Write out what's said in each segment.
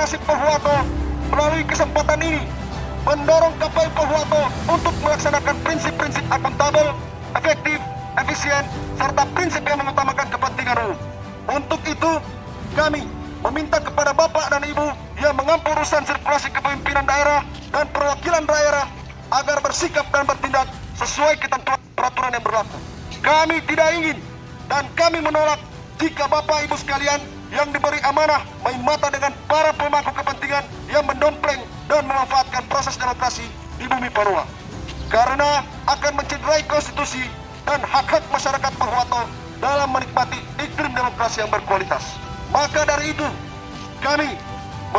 demokrasi Pohuwato melalui kesempatan ini mendorong KPU Pohuwato untuk melaksanakan prinsip-prinsip akuntabel, efektif, efisien, serta prinsip yang mengutamakan kepentingan umum. Untuk itu, kami meminta kepada Bapak dan Ibu yang mengampu urusan sirkulasi kepemimpinan daerah dan perwakilan daerah agar bersikap dan bertindak sesuai ketentuan peraturan yang berlaku. Kami tidak ingin dan kami menolak jika Bapak Ibu sekalian yang diberi amanah main mata dengan para pemangku kepentingan yang mendompleng dan memanfaatkan proses demokrasi di bumi Papua, karena akan mencederai konstitusi dan hak-hak masyarakat Pohuwato dalam menikmati iklim demokrasi yang berkualitas. Maka dari itu, kami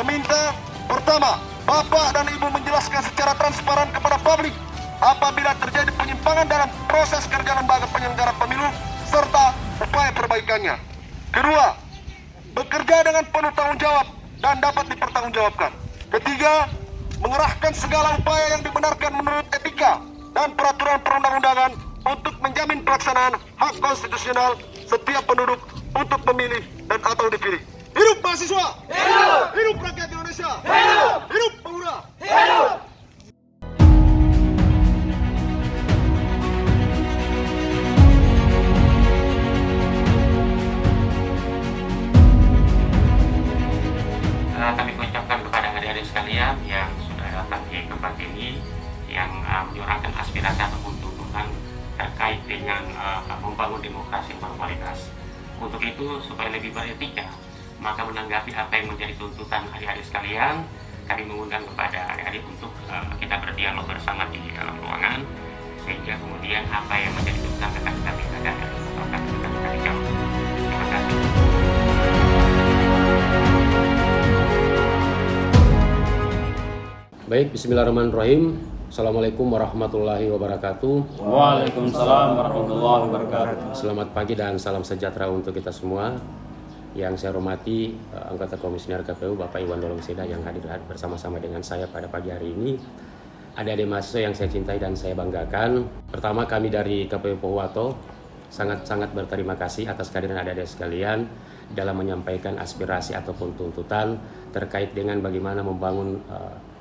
meminta pertama, Bapak dan Ibu menjelaskan secara transparan kepada publik apabila terjadi penyimpangan dalam proses kerja lembaga penyelenggara pemilu serta upaya perbaikannya. Kedua, bekerja dengan penuh tanggung jawab dan dapat dipertanggungjawabkan. Ketiga, mengerahkan segala upaya yang dibenarkan menurut etika dan peraturan perundang-undangan untuk menjamin pelaksanaan hak konstitusional setiap penduduk untuk memilih dan atau dipilih. Hidup mahasiswa! Hidup! Hidup rakyat Indonesia! Hidup! Hidup pemuda! Hidup! Kami ucapkan kepada adik-adik sekalian yang sudah datang di tempat ini yang menyuarakan aspirasi ataupun tuntutan terkait dengan membangun demokrasi yang berkualitas. Untuk itu, supaya lebih beretika, maka menanggapi apa yang menjadi tuntutan adik-adik sekalian, kami mengundang kepada adik-adik untuk kita berdialog bersama di dalam ruangan, sehingga kemudian apa yang menjadi tuntutan akan kami tanyakan atau akan kami jawab. Terima kasih. Baik, bismillahirrahmanirrahim. Assalamualaikum warahmatullahi wabarakatuh. Waalaikumsalam warahmatullahi wabarakatuh. Selamat pagi dan salam sejahtera untuk kita semua. Yang saya hormati anggota Komisioner KPU Bapak Iwan Dolong Seda yang hadir bersama-sama dengan saya pada pagi hari ini. Adik-adik mahasiswa yang saya cintai dan saya banggakan. Pertama, kami dari KPU Pohuwato sangat-sangat berterima kasih atas kehadiran adik-adik sekalian dalam menyampaikan aspirasi ataupun tuntutan terkait dengan bagaimana membangun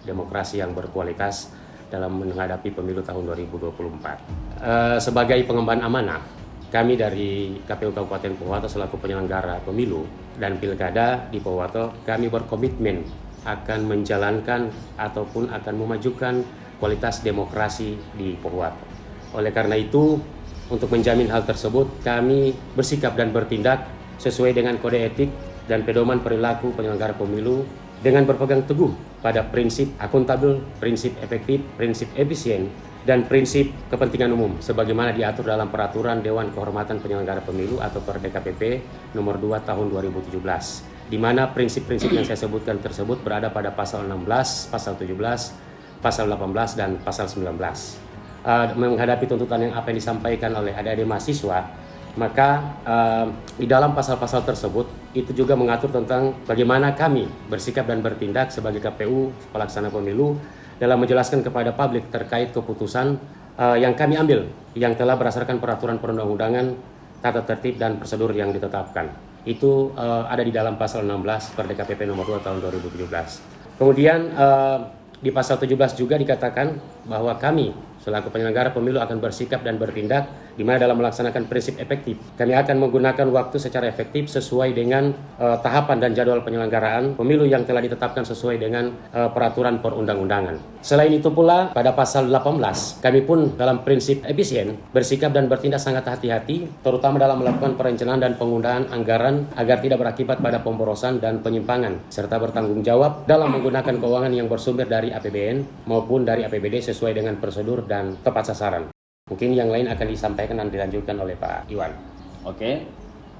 demokrasi yang berkualitas dalam menghadapi pemilu tahun 2024. Sebagai pengemban amanah, kami dari KPU Kabupaten Pohuwato selaku penyelenggara pemilu dan pilkada di Pohuwato, kami berkomitmen akan menjalankan ataupun akan memajukan kualitas demokrasi di Pohuwato. Oleh karena itu, untuk menjamin hal tersebut, kami bersikap dan bertindak sesuai dengan kode etik dan pedoman perilaku penyelenggara pemilu dengan berpegang teguh pada prinsip akuntabel, prinsip efektif, prinsip efisien, dan prinsip kepentingan umum sebagaimana diatur dalam Peraturan Dewan Kehormatan Penyelenggara Pemilu atau Per-DKPP nomor 2 tahun 2017, di mana prinsip-prinsip yang saya sebutkan tersebut berada pada pasal 16, pasal 17, pasal 18, dan pasal 19. Menghadapi tuntutan yang apa yang disampaikan oleh adik-adik mahasiswa, maka di dalam pasal-pasal tersebut itu juga mengatur tentang bagaimana kami bersikap dan bertindak sebagai KPU pelaksana pemilu dalam menjelaskan kepada publik terkait keputusan yang kami ambil yang telah berdasarkan peraturan perundang-undangan, tata tertib dan prosedur yang ditetapkan. Itu ada di dalam pasal 16 Per-DKPP nomor 2 tahun 2017. Kemudian di pasal 17 juga dikatakan bahwa kami selaku penyelenggara pemilu akan bersikap dan bertindak di mana dalam melaksanakan prinsip efektif. Kami akan menggunakan waktu secara efektif sesuai dengan tahapan dan jadwal penyelenggaraan pemilu yang telah ditetapkan sesuai dengan peraturan perundang-undangan. Selain itu pula, pada pasal 18, kami pun dalam prinsip efisien bersikap dan bertindak sangat hati-hati, terutama dalam melakukan perencanaan dan penggunaan anggaran agar tidak berakibat pada pemborosan dan penyimpangan, serta bertanggung jawab dalam menggunakan keuangan yang bersumber dari APBN maupun dari APBD sesuai dengan prosedur dan tepat sasaran. Mungkin yang lain akan disampaikan dan dilanjutkan oleh Pak Iwan. Oke,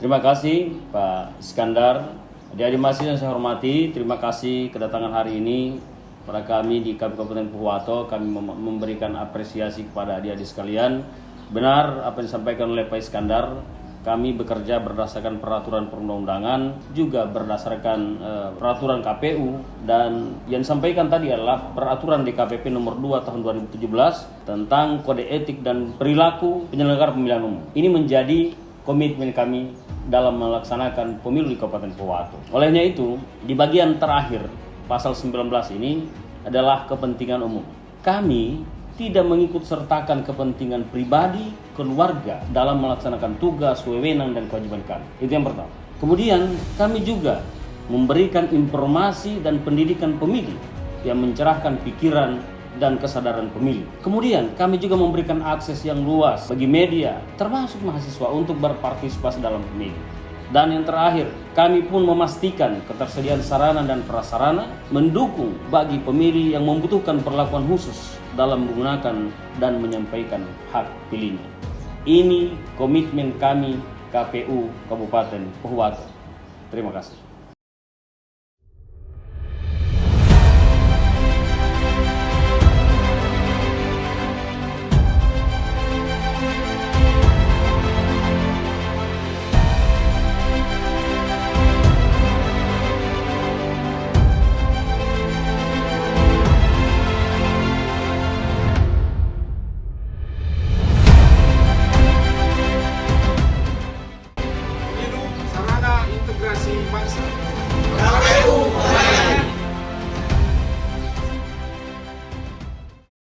terima kasih Pak Iskandar. Adik-adik mahasiswa yang saya hormati, terima kasih kedatangan hari ini pada kami di KPU Kabupaten Pohuwato. Kami memberikan apresiasi kepada adik-adik sekalian. Benar apa yang disampaikan oleh Pak Iskandar, kami bekerja berdasarkan peraturan perundang-undangan, juga berdasarkan peraturan KPU, dan yang disampaikan tadi adalah peraturan DKPP nomor 2 tahun 2017 tentang kode etik dan perilaku penyelenggara pemilihan umum. Ini menjadi komitmen kami dalam melaksanakan pemilu di Kabupaten Pohuwato. Olehnya itu, di bagian terakhir pasal 19 ini adalah kepentingan umum. Kami tidak mengikut sertakan kepentingan pribadi, keluarga dalam melaksanakan tugas, wewenang, dan kewajiban kami. Itu yang pertama. Kemudian kami juga memberikan informasi dan pendidikan pemilih yang mencerahkan pikiran dan kesadaran pemilih. Kemudian kami juga memberikan akses yang luas bagi media, termasuk mahasiswa, untuk berpartisipasi dalam pemilih. Dan yang terakhir, kami pun memastikan ketersediaan sarana dan prasarana mendukung bagi pemilih yang membutuhkan perlakuan khusus dalam menggunakan dan menyampaikan hak pilihnya. Ini komitmen kami KPU Kabupaten Pohuwato. Terima kasih. Pemilu sarana integrasi bangsa.